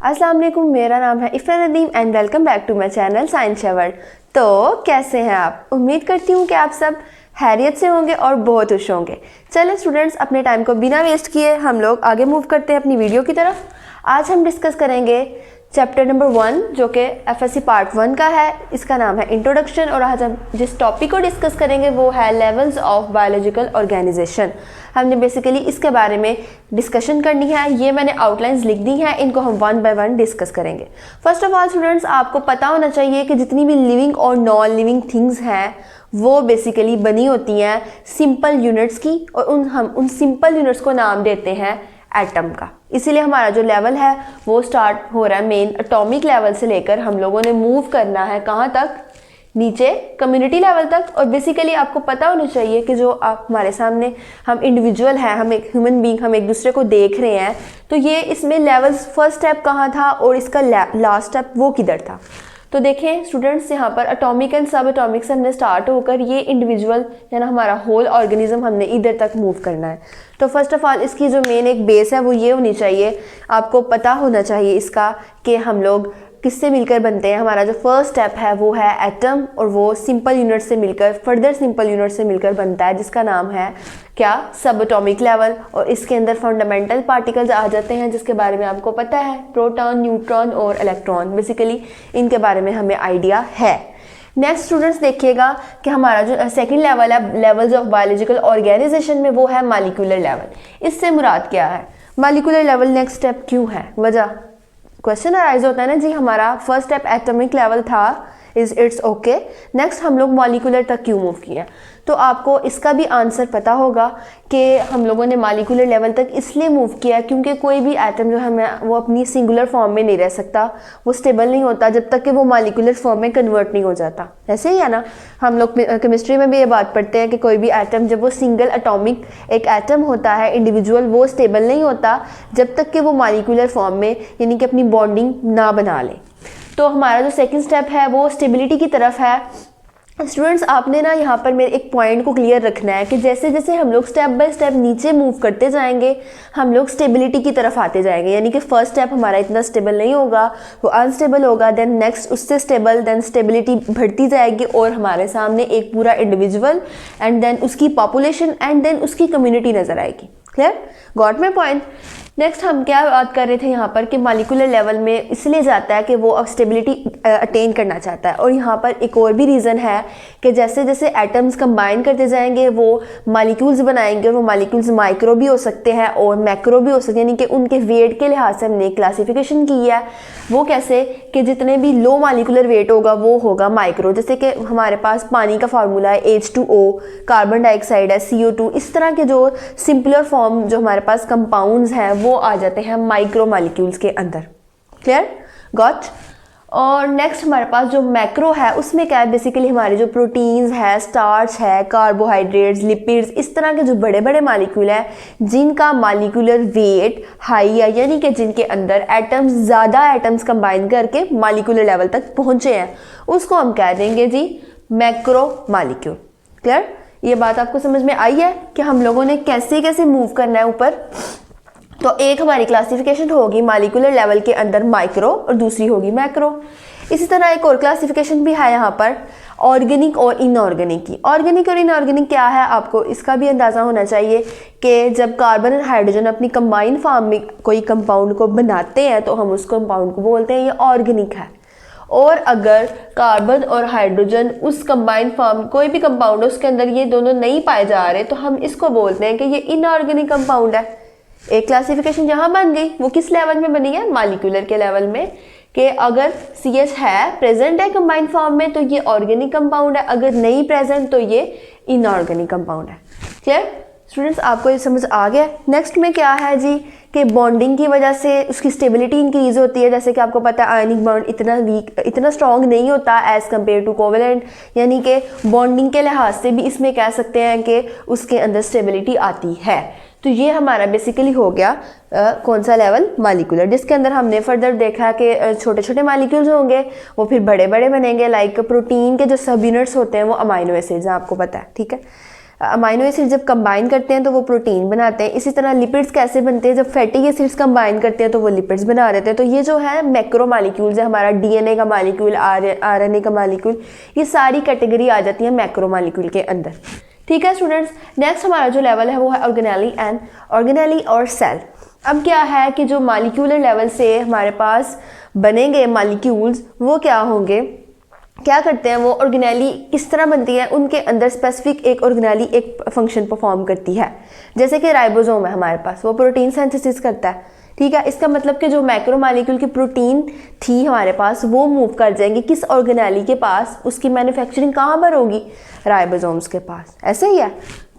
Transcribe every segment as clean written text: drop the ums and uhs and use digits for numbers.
अस्सलाम वालेकुम, मेरा नाम है Ifra Nadeem and welcome back to my channel science shaver. तो कैसे हैं आप? उम्मीद करती हूँ कि आप सब हैरियत से होंगे और बहुत खुश होंगे। चलो स्टूडेंट्स, अपने टाइम को बिना वेस्ट किए हम लोग आगे मूव करते हैं अपनी वीडियो की तरफ। आज हम डिस्कस करेंगे चैप्टर नंबर 1 जो कि एफएससी पार्ट 1 का है। इसका नाम है इंट्रोडक्शन और आज हम जिस टॉपिक को डिस्कस करेंगे वो है लेवल्स ऑफ बायोलॉजिकल ऑर्गेनाइजेशन। हमने बेसिकली इसके बारे में डिस्कशन करनी है। ये मैंने आउटलाइंस लिख दी हैं, इनको हम 1 बाय 1 डिस्कस करेंगे। फर्स्ट ऑफ ऑल स्टूडेंट्स, आपको पता होना चाहिए कि जितनी भी लिविंग और नॉन लिविंग थिंग्स हैं वो बेसिकली बनी होती हैं सिंपल यूनिट्स की, और हम उन सिंपल यूनिट्स को नाम देते हैं एटम का। इसीलिए हमारा जो लेवल है वो स्टार्ट हो रहा है मेन एटॉमिक लेवल से लेकर हम लोगों ने मूव करना है कहाँ तक, नीचे कम्युनिटी लेवल तक। और बेसिकली आपको पता होना चाहिए कि जो आप हमारे सामने हम इंडिविजुअल हैं, हम एक ह्यूमन बीइंग, हम एक दूसरे को देख रहे हैं, तो ये इसमें लेवल्स फर्स्ट स्टेप कहाँ था और इसका लास्ट स्टेप वो किधर था। तो देखें स्टूडेंट्स, यहाँ पर एटॉमिक एंड सब एटॉमिक से हमने स्टार्ट होकर ये इंडिविजुअल यानी हमारा होल ऑर्गेनिज्म हमने इधर तक मूव करना है। तो फर्स्ट ऑफ ऑल इसकी जो मेन एक बेस है वो ये होनी चाहिए, आपको पता होना चाहिए इसका कि हम लोग किससे मिलकर बनते हैं। हमारा जो फर्स्ट स्टेप है वो है एटम, और वो सिंपल यूनिट से मिलकर फर्दर सिंपल यूनिट से मिलकर बनता है जिसका नाम है क्या, सब एटॉमिक लेवल। और इसके अंदर फंडामेंटल पार्टिकल्स आ जाते हैं जिसके बारे में आपको पता है, प्रोटॉन, न्यूट्रॉन और इलेक्ट्रॉन। बेसिकली इनके बारे में हमें आइडिया है। नेक्स्ट स्टूडेंट्स देखिएगा कि हमारा जो सेकंड लेवल है लेवल्स ऑफ बायोलॉजिकल ऑर्गेनाइजेशन में वो है मॉलिक्यूलर लेवल। इससे मुराद क्या है? मॉलिक्यूलर लेवल नेक्स्ट स्टेप क्यों है? वजह क्वेश्चन अराइज होता है ना जी, हमारा फर्स्ट स्टेप एटॉमिक लेवल था, इट्स ओके, नेक्स्ट हम लोग मॉलिक्यूलर तक क्यों मूव किया? तो आपको इसका भी आंसर पता होगा कि हम लोगों ने मॉलिक्यूलर लेवल तक इसलिए मूव किया क्योंकि कोई भी एटम जो है वो अपनी सिंगुलर फॉर्म में नहीं रह सकता, वो स्टेबल नहीं होता जब तक कि वो मॉलिक्यूलर फॉर्म में कन्वर्ट नहीं हो जाता। ऐसे ही है ना, हम लोग केमिस्ट्री में भी ये बात पढ़ते हैं कि कोई भी एटम जब वो सिंगल एटॉमिक एक एटम होता है इंडिविजुअल, वो स्टेबल नहीं होता जब तक कि वो मॉलिक्यूलर फॉर्म में यानी कि अपनी बॉन्डिंग ना बना ले। तो हमारा जो सेकंड स्टेप है वो स्टेबिलिटी की तरफ है। स्टूडेंट्स, आपने ना यहाँ पर मेरे एक पॉइंट को क्लियर रखना है कि जैसे जैसे हम लोग स्टेप बाय स्टेप नीचे मूव करते जाएंगे हम लोग स्टेबिलिटी की तरफ आते जाएंगे। यानी कि फर्स्ट स्टेप हमारा इतना स्टेबल नहीं होगा, वो अनस्टेबल होगा, देन नेक्स्ट उससे स्टेबल, देन स्टेबिलिटी बढ़ती जाएगी और हमारे सामने एक पूरा इंडिविजुअल एंड देन उसकी पॉपुलेशन एंड देन उसकी कम्युनिटी नज़र आएगी। Clear? Got my point? Next हम क्या बात कर रहे थे यहाँ पर कि मॉलिक्यूलर लेवल में इसलिए जाता है कि वो स्टेबिलिटी अटेन करना चाहता है। और यहाँ पर एक और भी रीज़न है कि जैसे जैसे एटम्स कंबाइन करते जाएंगे वो मॉलिक्यूल्स बनाएंगे, और वो मॉलिक्यूल्स माइक्रो भी हो सकते हैं और मैक्रो भी हो सकते हैं, यानी कि उनके वेट के लिहाज से हमने क्लासिफिकेशन की है। वो कैसे कि जितने भी लो मॉलिक्यूलर वेट होगा वो होगा माइक्रो। जैसे कि हमारे पास पानी का फार्मूला है H2O, कार्बन डाइऑक्साइड है CO2, इस तरह के जो सिंपलर फॉर्म जो हमारे पास कंपाउंड्स हैं वो आ जाते हैं माइक्रो मॉलिक्यूल्स के अंदर। क्लियर? गॉट? और नेक्स्ट हमारे पास जो मैक्रो है उसमें क्या है, बेसिकली हमारे जो प्रोटीन्स है, स्टार्च है, कार्बोहाइड्रेट्स, लिपिड्स, इस तरह के जो बड़े बड़े मॉलिक्यूल हैं जिनका मॉलिक्यूलर वेट हाई है, यानी कि जिनके अंदर एटम्स ज़्यादा एटम्स कंबाइन करके मॉलिक्यूलर लेवल तक पहुँचे हैं, उसको हम कह देंगे जी मैक्रो मॉलिक्यूल। क्लियर? ये बात आपको समझ में आई है कि हम लोगों ने कैसे कैसे मूव करना है ऊपर? तो एक हमारी क्लासिफिकेशन होगी मॉलिक्यूलर लेवल के अंदर माइक्रो और दूसरी होगी मैक्रो। इसी तरह एक और क्लासिफिकेशन भी है यहाँ पर ऑर्गेनिक और इनऑर्गेनिक की। ऑर्गेनिक और इनऑर्गेनिक क्या है, आपको इसका भी अंदाज़ा होना चाहिए कि जब कार्बन और हाइड्रोजन अपनी कंबाइंड फॉर्म में कोई कंपाउंड को बनाते हैं तो हम उस कंपाउंड को बोलते हैं ये ऑर्गेनिक है। और अगर कार्बन और हाइड्रोजन उस कंबाइंड फॉर्म कोई भी कंपाउंड है उसके अंदर ये दोनों नहीं पाए जा रहे तो हम इसको बोलते हैं कि ये इनऑर्गेनिक कंपाउंड है। एक क्लासिफिकेशन जहां बन गई वो किस लेवल में बनी है? मॉलिक्यूलर के लेवल में, कि अगर CH है प्रेजेंट है कंबाइंड फॉर्म में तो ये ऑर्गेनिक कंपाउंड है, अगर नहीं प्रेजेंट तो ये इनऑर्गेनिक कंपाउंड है। क्लियर स्टूडेंट्स, आपको ये समझ आ गया? नेक्स्ट में क्या है जी कि बॉन्डिंग की वजह से उसकी स्टेबिलिटी इंक्रीज होती है। जैसे कि आपको पता है आयनिक बॉन्ड इतना स्ट्रॉन्ग नहीं होता एज़ कम्पेयर टू कोवेलेंट, यानी कि बॉन्डिंग के लिहाज से भी इसमें कह सकते हैं कि उसके अंदर स्टेबिलिटी आती है। तो ये हमारा बेसिकली हो गया कौन सा लेवल? मॉलिक्यूलर, जिसके अंदर हमने फर्दर देखा कि छोटे छोटे मॉलिक्यूल्स होंगे वो फिर बड़े बड़े बनेंगे। लाइक प्रोटीन के जो सब यूनिट्स होते हैं वो अमाइनो एसिड्स हैं, आपको पता है, ठीक है। अमाइनो एसिड जब कंबाइन करते हैं तो वो प्रोटीन बनाते हैं। इसी तरह लिपिड्स कैसे बनते हैं, जब फैटी एसिड्स कंबाइन करते हैं तो वो लिपिड्स बना देते हैं। तो ये जो है मैक्रो मॉलिक्यूल्स है, हमारा डीएनए का मॉलिक्यूल, आरएनए का मॉलिक्यूल, ये सारी कैटेगरी आ जाती है मैक्रो मॉलिक्यूल के अंदर। ठीक है स्टूडेंट्स, नेक्स्ट हमारा जो लेवल है वो है ऑर्गेनेली और सेल। अब क्या है कि जो मॉलिक्यूलर लेवल से हमारे पास बनेंगे मॉलिक्यूल्स, वो क्या होंगे, क्या करते हैं, वो ऑर्गेनेली किस तरह बनती है, उनके अंदर स्पेसिफिक एक ऑर्गेनेली एक फंक्शन परफॉर्म करती है। जैसे कि राइबोसोम है हमारे पास, वो प्रोटीन सिंथेसिस करता है। ठीक है, इसका मतलब कि जो मैक्रो मॉलिक्यूल की प्रोटीन थी हमारे पास, वो मूव कर जाएंगी किस ऑर्गेनेली के पास, उसकी मैन्युफैक्चरिंग कहाँ पर होगी, राइबोसोम्स के पास। ऐसे ही है।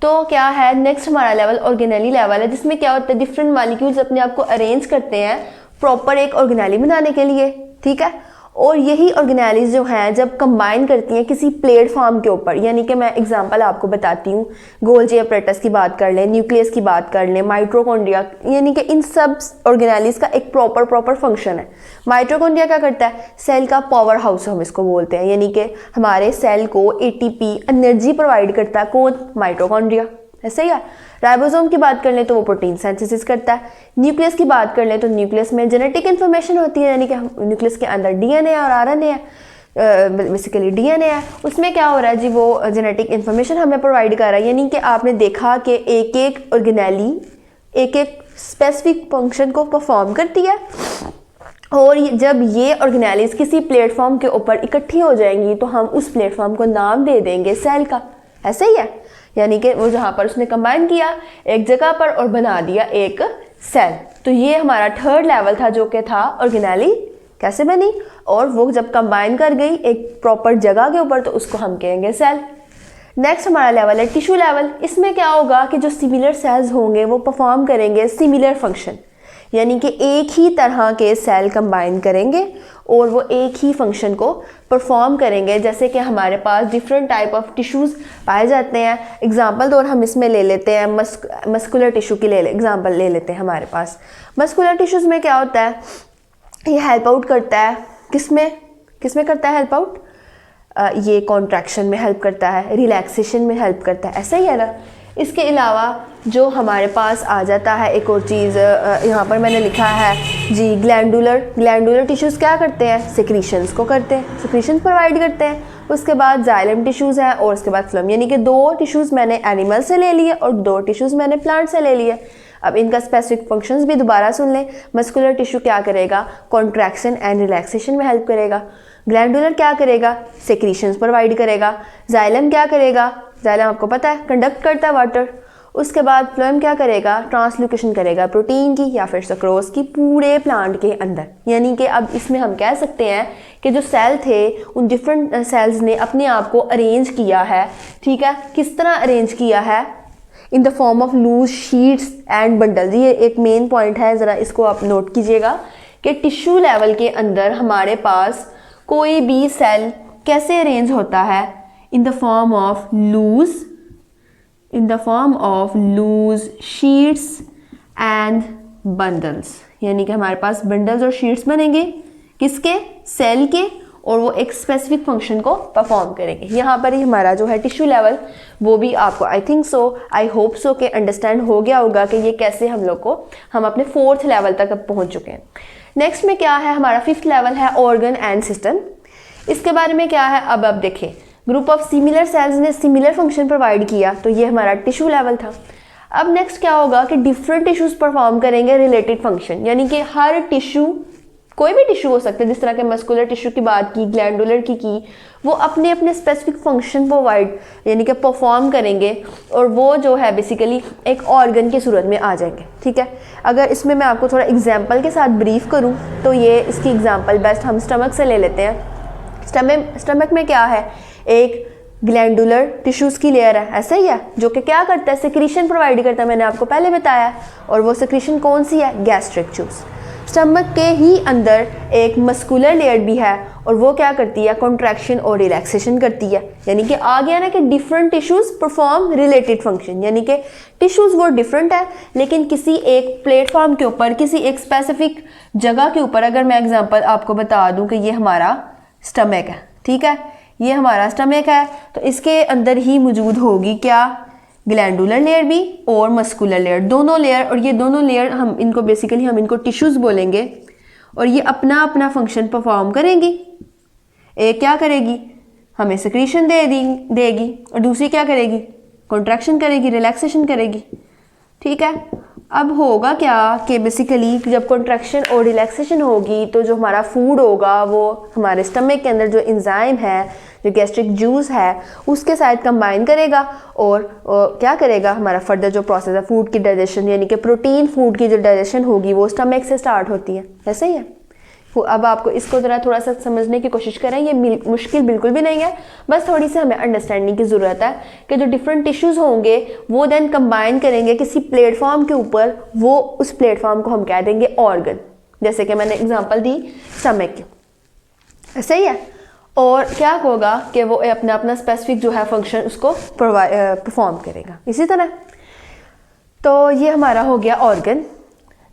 तो क्या है नेक्स्ट हमारा लेवल ऑर्गेनेली लेवल है, जिसमें क्या होता है, डिफरेंट मॉलिक्यूल्स अपने आप को अरेंज करते हैं प्रॉपर एक ऑर्गेनेली बनाने के लिए। ठीक है, और यही ऑर्गेनेलीज जो हैं जब कंबाइन करती हैं किसी प्लेटफॉर्म के ऊपर, यानी कि मैं एग्जांपल आपको बताती हूँ, गोल्जी अपरेटस की बात कर लें, न्यूक्लियस की बात कर लें, माइटोकॉन्ड्रिया, यानी कि इन सब ऑर्गेनेलीज का एक प्रॉपर फंक्शन है। माइटोकॉन्ड्रिया क्या करता है, सेल का पावर हाउस हम इसको बोलते हैं, यानी कि हमारे सेल को एटीपी एनर्जी प्रोवाइड करता है कौन, माइटोकॉन्ड्रिया। ऐसे ही है। राइबोसोम की बात कर लें तो वो प्रोटीन सिंथेसिस करता है। न्यूक्लियस की बात कर लें तो न्यूक्लियस में जेनेटिक इन्फॉर्मेशन होती है, यानी कि न्यूक्लियस के अंदर डीएनए और आरएनए है, बेसिकली डीएनए है, उसमें क्या हो रहा है जी, वो जेनेटिक इन्फॉर्मेशन हमें प्रोवाइड कर रहा है। यानी कि आपने देखा कि एक एक ऑर्गेनेली एक एक स्पेसिफिक फंक्शन को परफॉर्म करती है, और जब ये ऑर्गेनेलीज किसी प्लेटफॉर्म के ऊपर इकट्ठी हो जाएंगी तो हम उस प्लेटफॉर्म को नाम दे देंगे सेल का। ऐसे ही है, यानी कि वो जहाँ पर उसने कंबाइन किया एक जगह पर और बना दिया एक सेल। तो ये हमारा थर्ड लेवल था, जो कि था ऑर्गेनेली कैसे बनी, और वो जब कंबाइन कर गई एक प्रॉपर जगह के ऊपर तो उसको हम कहेंगे सेल। नेक्स्ट हमारा लेवल है टिश्यू लेवल। इसमें क्या होगा कि जो सिमिलर सेल्स होंगे वो परफॉर्म करेंगे सिमिलर फंक्शन, यानी कि एक ही तरह के सेल कंबाइन करेंगे और वो एक ही फंक्शन को परफॉर्म करेंगे। जैसे कि हमारे पास डिफरेंट टाइप ऑफ टिश्यूज़ पाए जाते हैं। एग्जांपल तौर हम इसमें ले लेते हैं मस्कुलर टिश्यू की एग्जांपल ले लेते हैं। हमारे पास मस्कुलर टिश्यूज़ में क्या होता है, ये हेल्प आउट करता है किसमें करता है हेल्प आउट, ये कॉन्ट्रैक्शन में हेल्प करता है, रिलैक्सेशन में हेल्प करता है। ऐसा ही है ना। इसके अलावा जो हमारे पास आ जाता है एक और चीज़, यहाँ पर मैंने लिखा है जी, ग्लैंडुलर टिश्यूज़ क्या करते हैं, सिक्रीशंस को करते हैं, सिक्रीशंस प्रोवाइड करते हैं। उसके बाद जाइलम टिश्यूज़ हैं और उसके बाद फ्लम, यानी कि 2 टिश्यूज़ मैंने एनिमल से ले लिए और 2 टिश्यूज़ मैंने प्लांट से ले लिए। अब इनका स्पेसिफिक फंक्शंस भी दोबारा सुन लें। मस्कुलर टिश्यू क्या करेगा, कॉन्ट्रैक्शन एंड रिलैक्सेशन में हेल्प करेगा। ग्लैंडुलर क्या करेगा, सेक्रीशंस प्रोवाइड करेगा। जाइलम क्या करेगा, जाइलम आपको पता है कंडक्ट करता है वाटर। उसके बाद फ्लोएम क्या करेगा, ट्रांसलोकेशन करेगा प्रोटीन की या फिर सक्रोज की पूरे प्लांट के अंदर। यानी कि अब इसमें हम कह सकते हैं कि जो सेल थे उन डिफरेंट सेल्स ने अपने आप को अरेंज किया है। ठीक है, किस तरह अरेंज किया है, in the form of loose sheets and bundles. ये एक मेन पॉइंट है, ज़रा इसको आप नोट कीजिएगा कि टिश्यू लेवल के अंदर हमारे पास कोई भी सेल कैसे अरेंज होता है, in the form of loose sheets and bundles. यानी कि हमारे पास बंडल्स और शीट्स बनेंगे किसके, सेल के, और वो एक स्पेसिफिक फंक्शन को परफॉर्म करेंगे। यहाँ पर ही हमारा जो है टिश्यू लेवल वो भी आपको आई होप सो के अंडरस्टैंड हो गया होगा कि ये कैसे हम अपने 4th लेवल तक अब पहुँच चुके हैं। नेक्स्ट में क्या है, हमारा 5th लेवल है ऑर्गन एंड सिस्टम। इसके बारे में क्या है, अब देखें, ग्रुप ऑफ सिमिलर सेल्स ने सिमिलर फंक्शन प्रोवाइड किया, तो ये हमारा टिश्यू लेवल था। अब नेक्स्ट क्या होगा कि डिफरेंट टिश्यूज परफॉर्म करेंगे रिलेटेड फंक्शन, यानी कि हर टिश्यू, कोई भी टिश्यू हो सकते हैं, जिस तरह के मस्कुलर टिश्यू की बात की, ग्लैंडुलर की, वो अपने अपने स्पेसिफिक फंक्शन प्रोवाइड यानी कि परफॉर्म करेंगे, और वो जो है बेसिकली एक ऑर्गन की सूरत में आ जाएंगे। ठीक है, अगर इसमें मैं आपको थोड़ा एग्जांपल के साथ ब्रीफ करूं तो ये इसकी एग्जांपल बेस्ट हम स्टमक से ले लेते हैं। स्टमक में क्या है, एक ग्लैंडुलर टिश्यूज़ की लेयर है, ऐसा ही है, जो कि क्या करता है, सिक्रीशन प्रोवाइड करता है, मैंने आपको पहले बताया। और वो सिक्रीशन कौन सी है, गैस्ट्रिक जूस। स्टमक के ही अंदर एक मस्कुलर लेयर भी है और वो क्या करती है, कॉन्ट्रैक्शन और रिलैक्सेशन करती है। यानी कि आ गया ना कि different tissues perform related function, यानी कि टिश्यूज़ वो डिफरेंट है लेकिन किसी एक प्लेटफॉर्म के ऊपर, किसी एक स्पेसिफिक जगह के ऊपर। अगर मैं एग्जांपल आपको बता दूं कि ये हमारा स्टमक है, ठीक है, ये हमारा स्टमक है, तो इसके अंदर ही मौजूद होगी क्या, ग्लैंडुलर लेयर भी और मस्कुलर लेयर, दोनों लेयर। और ये दोनों लेयर हम इनको टिश्यूज़ बोलेंगे और ये अपना अपना फंक्शन परफॉर्म करेंगी। एक क्या करेगी, हमें सिक्रीशन देगी और दूसरी क्या करेगी, कॉन्ट्रैक्शन करेगी, रिलैक्सेशन करेगी। ठीक है, अब होगा क्या कि बेसिकली जब कॉन्ट्रैक्शन और रिलैक्सेशन होगी तो जो हमारा फूड होगा वो हमारे स्टमक के अंदर जो एंजाइम है, जो गैस्ट्रिक जूस है, उसके साथ कंबाइन करेगा और क्या करेगा, हमारा फर्दर जो प्रोसेस है फूड की डाइजेशन, यानी कि प्रोटीन फूड की जो डाइजेशन होगी वो स्टमक से स्टार्ट होती है। ऐसे ही है। अब आपको इसको ज़रा थोड़ा सा समझने की कोशिश करें, ये मुश्किल बिल्कुल भी नहीं है, बस थोड़ी सी हमें अंडरस्टैंडिंग की ज़रूरत है कि जो डिफरेंट टिश्यूज़ होंगे वो देन कंबाइन करेंगे किसी प्लेटफॉर्म के ऊपर, वो उस प्लेटफॉर्म को हम कह देंगे ऑर्गन। जैसे कि मैंने एग्जांपल दी स्टमक की, सही है। और क्या होगा कि वो अपना अपना स्पेसिफिक जो है फंक्शन उसको परफॉर्म करेगा इसी तरह। तो ये हमारा हो गया ऑर्गन।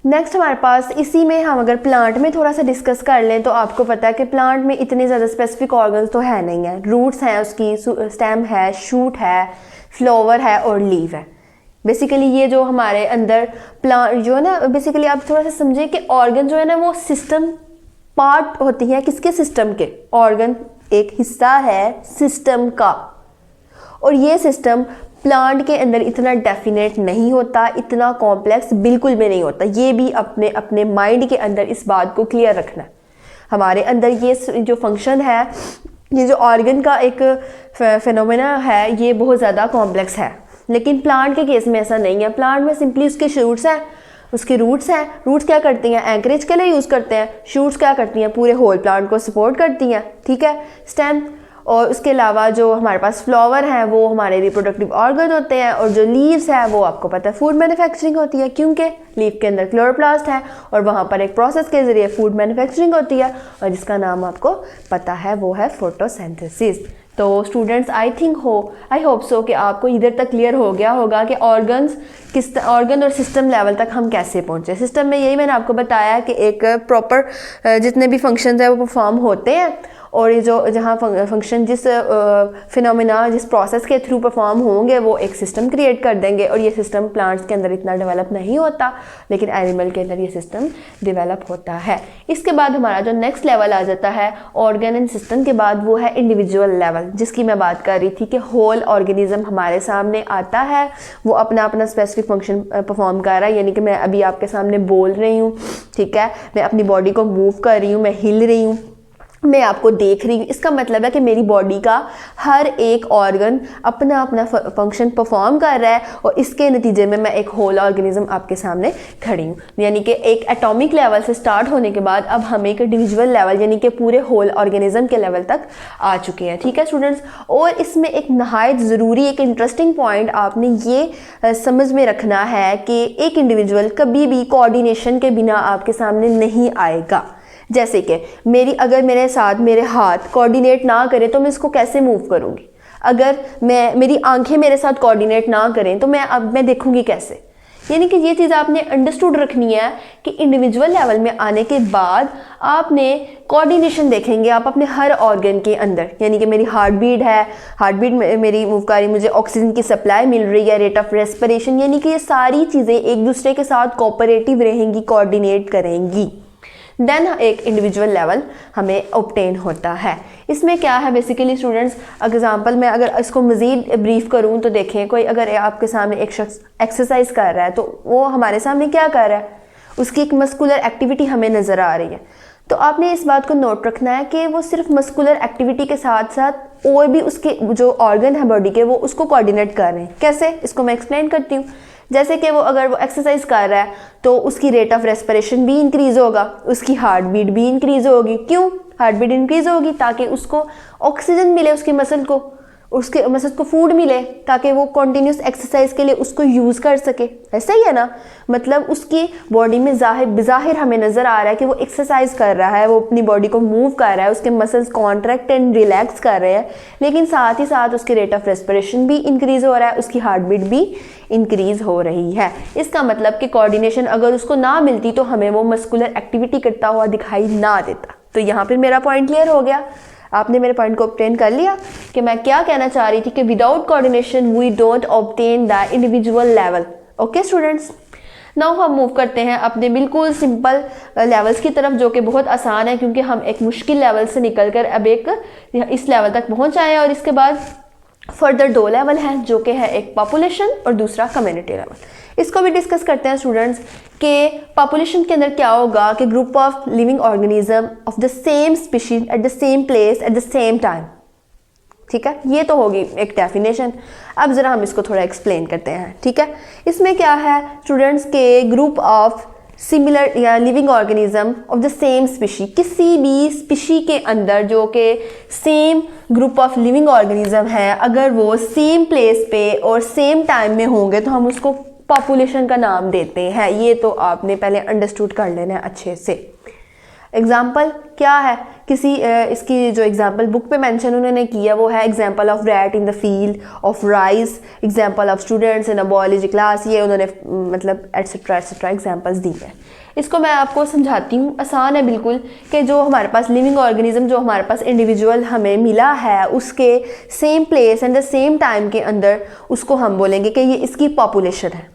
नेक्स्ट हमारे पास इसी में हम अगर प्लांट में थोड़ा सा डिस्कस कर लें तो आपको पता है कि प्लांट में इतने ज़्यादा स्पेसिफिक ऑर्गन्स तो है नहीं है। रूट्स हैं उसकी, स्टेम है, शूट है, फ्लावर है और लीव है। बेसिकली ये जो हमारे अंदर प्लांट जो है ना, बेसिकली आप थोड़ा सा समझें कि ऑर्गन जो है ना वो सिस्टम पार्ट होती है किसके, सिस्टम के। ऑर्गन एक हिस्सा है सिस्टम का और ये सिस्टम प्लांट के अंदर इतना डेफिनेट नहीं होता, इतना कॉम्प्लेक्स बिल्कुल भी नहीं होता। ये भी अपने अपने माइंड के अंदर इस बात को क्लियर रखना है। हमारे अंदर ये जो फंक्शन है, ये जो ऑर्गन का एक फिनोमेना है, ये बहुत ज़्यादा कॉम्प्लेक्स है। लेकिन प्लांट के केस में ऐसा नहीं है। प्लांट में सिंपली उसके शूट्स हैं, उसके रूट्स हैं। रूट्स क्या करती हैं, एंकरेज के लिए यूज़ करते हैं। शूट्स क्या करती हैं, पूरे होल प्लांट को सपोर्ट करती हैं। ठीक है, स्टेम। और उसके अलावा जो हमारे पास फ्लावर हैं वो हमारे रिप्रोडक्टिव ऑर्गन होते हैं और जो लीव्स है वो आपको पता है फूड मैन्युफैक्चरिंग होती है, क्योंकि लीफ के अंदर क्लोरोप्लास्ट है और वहाँ पर एक प्रोसेस के ज़रिए फूड मैन्युफैक्चरिंग होती है और जिसका नाम आपको पता है वो है फोटोसिंथेसिस। तो स्टूडेंट्स आई होप सो कि आपको इधर तक क्लियर हो गया होगा कि ऑर्गन और सिस्टम लेवल तक हम कैसे पहुँचे। सिस्टम में यही मैंने आपको बताया कि एक प्रॉपर जितने भी फंक्शंस हैं वो परफॉर्म होते हैं और ये जो जहाँ फंक्शन जिस फिनोमिना जिस प्रोसेस के थ्रू परफॉर्म होंगे वो एक सिस्टम क्रिएट कर देंगे। और ये सिस्टम प्लांट्स के अंदर इतना डेवलप नहीं होता, लेकिन एनिमल के अंदर ये सिस्टम डेवलप होता है। इसके बाद हमारा जो नेक्स्ट लेवल आ जाता है ऑर्गन एंड सिस्टम के बाद, वो है इंडिविजुअल लेवल, जिसकी मैं बात कर रही थी कि होल ऑर्गेनिज्म हमारे सामने आता है, वो अपना अपना स्पेसिफिक फंक्शन परफॉर्म कर रहा है। यानी कि मैं अभी आपके सामने बोल रही हूँ, ठीक है, मैं अपनी बॉडी को मूव कर रही हूँ, मैं हिल रही हूँ, मैं आपको देख रही हूँ। इसका मतलब है कि मेरी बॉडी का हर एक ऑर्गन अपना अपना फंक्शन परफॉर्म कर रहा है और इसके नतीजे में मैं एक होल ऑर्गेनिज्म आपके सामने खड़ी हूँ। यानी कि एक एटॉमिक लेवल से स्टार्ट होने के बाद अब हम एक इंडिविजुअल लेवल यानी कि पूरे होल ऑर्गेनिज्म के लेवल तक आ चुके हैं। ठीक है स्टूडेंट्स, और इसमें एक नहायत ज़रूरी एक इंटरेस्टिंग पॉइंट आपने ये समझ में रखना है कि एक इंडिविजुअल कभी भी कोऑर्डिनेशन के बिना आपके सामने नहीं आएगा। जैसे कि अगर मेरे साथ मेरे हाथ कोऑर्डिनेट ना करें तो मैं इसको कैसे मूव करूँगी। अगर मेरी आंखें मेरे साथ कोऑर्डिनेट ना करें तो मैं देखूँगी कैसे। यानी कि ये चीज़ आपने अंडरस्टूड रखनी है कि इंडिविजुअल लेवल में आने के बाद आपने कोऑर्डिनेशन देखेंगे आप अपने हर ऑर्गन के अंदर। यानी कि मेरी हार्ट बीट है, हार्ट बीट मेरी मूव कर रही, मुझे ऑक्सीजन की सप्लाई मिल रही है, रेट ऑफ रेस्पिरेशन, यानी कि ये सारी चीज़ें एक दूसरे के साथ कोऑपरेटिव रहेंगी, कोऑर्डिनेट करेंगी। देन एक इंडिविजुअल लेवल हमें ऑब्टेन होता है। इसमें क्या है बेसिकली स्टूडेंट्स, एग्जांपल में अगर इसको मज़ीद ब्रीफ करूं तो देखें, कोई अगर आपके सामने एक शख्स एक्सरसाइज कर रहा है तो वो हमारे सामने क्या कर रहा है, उसकी एक मस्कुलर एक्टिविटी हमें नज़र आ रही है। तो आपने इस बात को नोट रखना है कि वो सिर्फ मस्कुलर एक्टिविटी के साथ साथ और भी उसके जो ऑर्गन है बॉडी के वो उसको कोऑर्डिनेट कर रहे हैं। कैसे, इसको मैं एक्सप्लेन करती हूँ। जैसे कि अगर वो एक्सरसाइज कर रहा है तो उसकी रेट ऑफ रेस्पिरेशन भी इंक्रीज़ होगा, उसकी हार्ट बीट भी इंक्रीज़ होगी। क्यों हार्ट बीट इंक्रीज़ होगी? ताकि उसको ऑक्सीजन मिले, उसके मसल को फूड मिले ताकि वो कॉन्टीन्यूस एक्सरसाइज के लिए उसको यूज़ कर सके। ऐसा ही है ना, मतलब उसकी बॉडी में ज़ाहिर हमें नज़र आ रहा है कि वो एक्सरसाइज कर रहा है, वो अपनी बॉडी को मूव कर रहा है, उसके मसल्स कॉन्ट्रैक्ट एंड रिलैक्स कर रहे हैं, लेकिन साथ ही साथ उसकी रेट ऑफ रेस्पिरेशन भी इंक्रीज़ हो रहा है, उसकी हार्ट बीट भी इंक्रीज़ हो रही है। इसका मतलब कि कोऑर्डिनेशन अगर उसको ना मिलती तो हमें वो मस्कुलर एक्टिविटी करता हुआ दिखाई ना देता। तो यहाँ पर मेरा पॉइंट क्लियर हो गया। आपने मेरे पॉइंट को ऑब्टेन कर लिया कि मैं क्या कहना चाह रही थी कि without coordination we don't obtain the individual level. Okay students, now हम मूव करते हैं अपने बिल्कुल सिंपल लेवल्स की तरफ, जो कि बहुत आसान है क्योंकि हम एक मुश्किल लेवल से निकलकर अब एक इस लेवल तक पहुंच आए हैं। और इसके बाद फर्दर 2 लेवल हैं, जो कि है एक पॉपुलेशन और दूसरा कम्युनिटी लेवल। इसको भी डिस्कस करते हैं स्टूडेंट्स कि पॉपुलेशन के अंदर क्या होगा कि group of living organism of the same species at the same place at the same time. ठीक है, ये तो होगी एक डेफिनेशन। अब ज़रा हम इसको थोड़ा एक्सप्लेन करते हैं। ठीक है, इसमें क्या है स्टूडेंट्स के ग्रुप ऑफ सिमिलर या living organism of the same species, किसी भी स्पीशी के अंदर जो कि same group of living organism है, अगर वो सेम प्लेस पे और सेम टाइम में होंगे तो हम उसको पॉपुलेशन का नाम देते हैं। ये तो आपने पहले अंडरस्टूड कर लेना है अच्छे से। एग्जाम्पल क्या है, किसी इसकी जो एग्जाम्पल बुक पे मेंशन उन्होंने किया वो है example of rat in the field of rice, example of students in a biology class. ये उन्होंने मतलब एट्सेट्रा एग्जाम्पल्स दी है। इसको मैं आपको समझाती हूँ, आसान है बिल्कुल, कि जो हमारे पास लिविंग ऑर्गेनिज्म, जो हमारे पास इंडिविजुअल हमें मिला है, उसके same place and the same time के अंदर उसको हम बोलेंगे कि ये इसकी पॉपुलेशन है।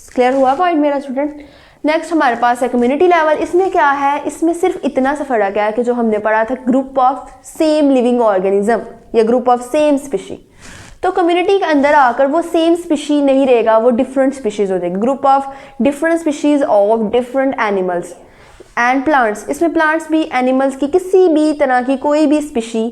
क्लियर हुआ पॉइंट मेरा स्टूडेंट? नेक्स्ट हमारे पास है कम्युनिटी लेवल। इसमें क्या है, इसमें सिर्फ इतना सा फर्क है कि जो हमने पढ़ा था group of same living organism या ग्रुप ऑफ सेम स्पीशी, तो कम्युनिटी के अंदर आकर वो सेम स्पीशी नहीं रहेगा, वो डिफरेंट स्पीशीज हो जाएगी। Group of different species of different animals and plants. इसमें प्लांट्स भी एनिमल्स की किसी भी तरह की कोई भी स्पीशी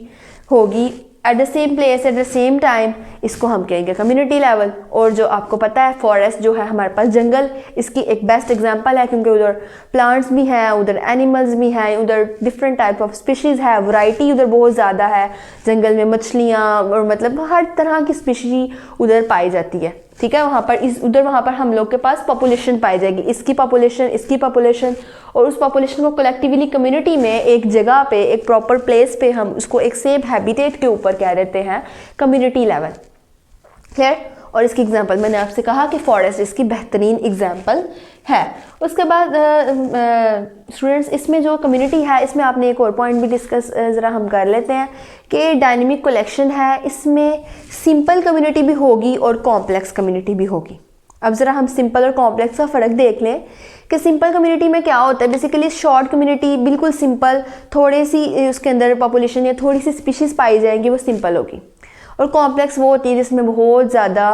होगी at the same place at the same time, इसको हम कहेंगे कम्युनिटी लेवल। और जो आपको पता है फॉरेस्ट जो है हमारे पास, जंगल, इसकी एक बेस्ट एग्जांपल है क्योंकि उधर प्लांट्स भी हैं, उधर एनिमल्स भी हैं, उधर डिफरेंट टाइप ऑफ स्पीशीज़ है, वैरायटी उधर बहुत ज़्यादा है। जंगल में मछलियाँ और मतलब हर तरह की स्पीशी उधर पाई जाती है। ठीक है, वहाँ पर हम लोग के पास पॉपुलेशन पाई जाएगी, इसकी पॉपुलेशन और उस पॉपुलेशन को कलेक्टिवली कम्युनिटी में एक जगह पे, एक प्रॉपर प्लेस पे हम उसको एक सेम हैबिटेट के ऊपर कह देते हैं कम्युनिटी लेवल। क्लियर? और इसकी एग्जांपल मैंने आपसे कहा कि फॉरेस्ट इसकी बेहतरीन एग्जांपल है। उसके बाद स्टूडेंट्स इसमें जो कम्युनिटी है, इसमें आपने एक और पॉइंट भी डिस्कस ज़रा हम कर लेते हैं कि डायनेमिक कलेक्शन है, इसमें सिंपल कम्युनिटी भी होगी और कॉम्प्लेक्स कम्युनिटी भी होगी। अब ज़रा हम सिंपल और कॉम्प्लेक्स का फ़र्क देख लें कि सिंपल कम्युनिटी में क्या होता है। बेसिकली शॉर्ट कम्युनिटी बिल्कुल सिंपल, थोड़ी सी उसके अंदर पॉपुलेशन या थोड़ी सी स्पीशीज़ पाई जाएंगी, वो सिंपल होगी। और कॉम्प्लेक्स वो होती है जिसमें बहुत ज़्यादा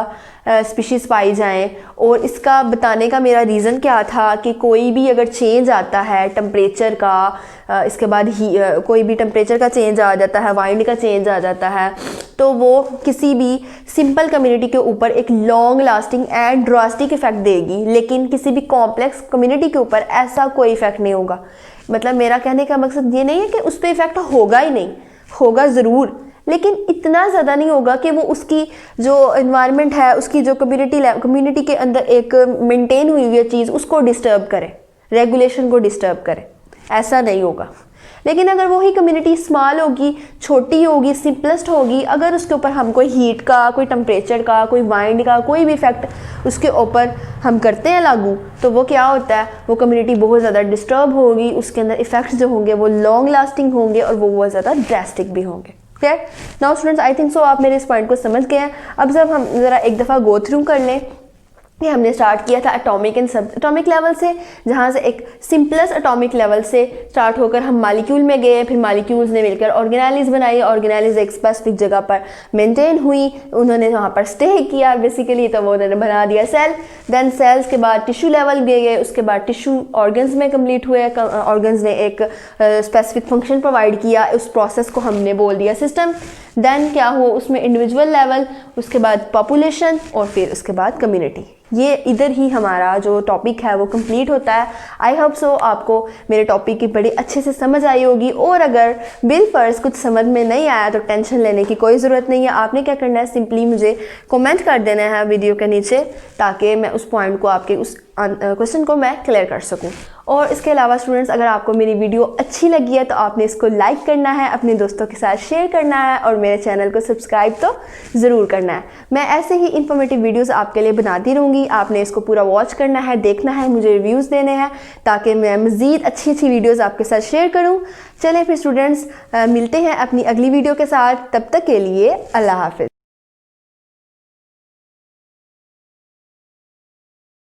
स्पीशीज़ पाई जाएं। और इसका बताने का मेरा रीज़न क्या था कि कोई भी अगर चेंज आता है टेम्परेचर का, इसके बाद कोई भी टेम्परेचर का चेंज आ जाता है, वाइंड का चेंज आ जाता है, तो वो किसी भी सिंपल कम्युनिटी के ऊपर एक long lasting and drastic effect देगी, लेकिन किसी भी कॉम्प्लेक्स कम्युनिटी के ऊपर ऐसा कोई इफेक्ट नहीं होगा। मतलब मेरा कहने का मकसद ये नहीं है कि उस पर इफेक्ट होगा ही नहीं, होगा ज़रूर, लेकिन इतना ज़्यादा नहीं होगा कि वो उसकी जो इन्वायरमेंट है, उसकी जो कम्युनिटी के अंदर एक मेंटेन हुई हुई चीज़ उसको डिस्टर्ब करे, रेगुलेशन को डिस्टर्ब करे, ऐसा नहीं होगा। लेकिन अगर वही कम्युनिटी स्मॉल होगी, छोटी होगी, सिंपलेस्ट होगी, अगर उसके ऊपर हम कोई हीट का, कोई टेम्परेचर का, कोई वाइंड का, कोई भी इफेक्ट उसके ऊपर हम करते हैं लागू, तो वो क्या होता है, वो कम्युनिटी बहुत ज़्यादा डिस्टर्ब होगी, उसके अंदर इफेक्ट्स जो होंगे वो लॉन्ग लास्टिंग होंगे और वो बहुत ज़्यादा ड्रास्टिक भी होंगे। Clear? Now students I think so आप मेरे इस पॉइंट को समझ गए हैं। अब जब हम ज़रा एक दफ़ा गो थ्रू कर लें, ये हमने स्टार्ट किया था एटॉमिक एंड सब एटॉमिक लेवल से, जहाँ से एक सिंपलेस्ट एटॉमिक लेवल से स्टार्ट होकर हम मॉलिक्यूल में गए, फिर मॉलिक्यूल्स ने मिलकर ऑर्गेनाइज बनाई, ऑर्गेनाइज एक स्पेसिफिक जगह पर मेंटेन हुई, उन्होंने वहाँ पर स्टे किया बेसिकली, तो वो उन्होंने बना दिया सेल। देन सेल्स के बाद टिश्यू लेवल गए, उसके बाद टिश्यू ऑर्गन्स में कम्प्लीट हुए, ऑर्गन्स ने एक स्पेसिफिक फंक्शन प्रोवाइड किया, उस प्रोसेस को हमने बोल दिया सिस्टम। देन क्या हुआ उसमें इंडिविजुअल लेवल, उसके बाद पॉपुलेशन और फिर उसके बाद कम्युनिटी। ये इधर ही हमारा जो टॉपिक है वो कंप्लीट होता है। आई होप सो आपको मेरे टॉपिक की बड़ी अच्छे से समझ आई होगी, और अगर बिल फर्ज कुछ समझ में नहीं आया तो टेंशन लेने की कोई ज़रूरत नहीं है। आपने क्या करना है, सिंपली मुझे कमेंट कर देना है वीडियो के नीचे, ताकि मैं उस पॉइंट को, आपके उस क्वेश्चन को मैं क्लियर कर सकूं। और इसके अलावा स्टूडेंट्स, अगर आपको मेरी वीडियो अच्छी लगी है तो आपने इसको लाइक करना है, अपने दोस्तों के साथ शेयर करना है और मेरे चैनल को सब्सक्राइब तो ज़रूर करना है। मैं ऐसे ही इंफॉर्मेटिव वीडियोस आपके लिए बनाती रहूँगी। करूँगी, आपने इसको पूरा वॉच करना है, देखना है, मुझे रिव्यूज़ देने हैं ताकि मैं मज़ीद अच्छी वीडियोस आपके साथ शेयर करूँ। चलें फिर स्टूडेंट्स, मिलते हैं अपनी अगली वीडियो के साथ। तब तक के लिए अल्लाह हाफ़िज़।